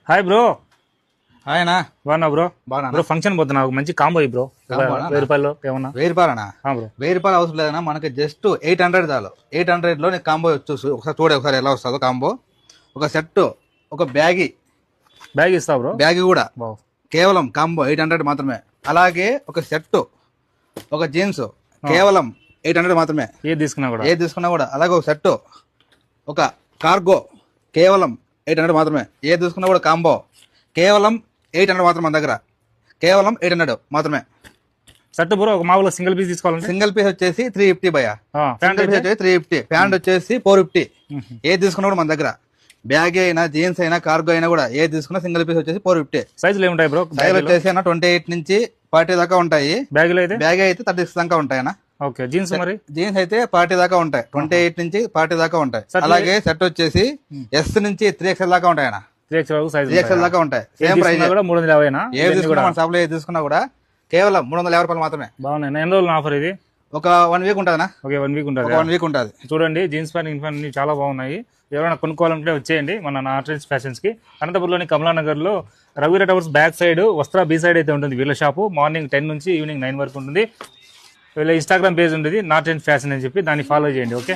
Hi bro. Hi అన్నా. బాగున్నా bro? బాగున్నా బ్రో. ఫంక్షన్ పోతున్నా, మంచి కాంబో బ్రో. 1000 రూపాయలు ఏమన్నా? 1000 రూపాయలనా? బ్రో 1000 రూపాయలు అవసరం లేదన్నా, మనకి జస్ట్ 800 చాలు. 800 లో నీకు కాంబో చూసి ఒకసారి ఎలా వస్తుందో కాంబో. ఒక సెట్, ఒక బ్యాగ్ ఇస్తా బ్రో. బ్యాగ్ కూడా కేవలం కాంబో 800 మాత్రమే. అలాగే ఒక సెట్, ఒక జీన్స్ కేవలం 800 మాత్రమే. ఏది తీసుకున్నా కూడా అలాగే ఒక సెట్, ఒక కార్గో కేవలం 800 మాత్రమే. ఏది తీసుకున్నా కూడా కాంబో కేవలం 800 మాత్రం. మన దగ్గర కేవలం 800 మాత్రమే. Set bro. ఒక మామూలు సింగిల్ పీస్ తీసుకోవాలంటే సింగిల్ పీస్ వచ్చేసి 350 భయ్యా. సింగిల్ పీస్ వచ్చేసి 350. ప్యాంట్ వచ్చేసి 450. ఏది తీసుకున్నా కూడా మన దగ్గర బ్యాగ్ అయినా, జీన్స్ అయినా, కార్గో అయినా కూడా ఏది తీసుకున్నా సింగిల్ పీస్ వచ్చేసి 450. సైజులు ఏముంటాయి బ్రో? సైజ్ వచ్చేసి 28 నుంచి 40 దాకా ఉంటాయి. బ్యాగ్ అయితే 36 దాకా ఉంటాయి అన్న. ఓకే. జీన్స్ జీన్స్ అయితే 40 దాకా ఉంటాయి. 28 నుంచి 40 దాకా ఉంటాయి. అలాగే సెట్ వచ్చేసి S నుంచి 3XL దాకా ఉంటాయి అన్న. 3XL దాకా ఉంటాయి. Same price 350. ఏది తీసుకున్నా మన షాప్ లో ఏది తీసుకున్నా కూడా కేవలం 350 రూపాయలు మాత్రమే. బాగున్నాయి. ఎన్ని రోజులు ఆఫర్ ఇది? ఒక 1 వీక్ ఉంటుందన్నా. ఓకే, 1 వీక్ ఉంటుంది. 1 వీక్ ఉంటుంది. చూడండి, జీన్స్ ప్యాంట్ చాలా బాగున్నాయి. ఎవరైనా కొనుక్కోవాలంటే వచ్చేయండి మన నాట్రెన్స్ ఫ్యాషన్స్ కి. అనంతపురంలోని కమలానగర్ లో రఘువీర టవర్స్ బ్యాక్ సైడ్ వస్త్రా బి సైడ్ అయితే ఉంటుంది వీళ్ళ షాపు. మార్నింగ్ 10 నుంచి ఈవినింగ్ 9 వరకు ఉంటుంది. వీళ్ళ ఇన్స్టాగ్రామ్ పేజ్ ఉంటుంది నాట్రెన్స్ ఫ్యాషన్ అని చెప్పి, దాన్ని ఫాలో చేయండి. ఓకే.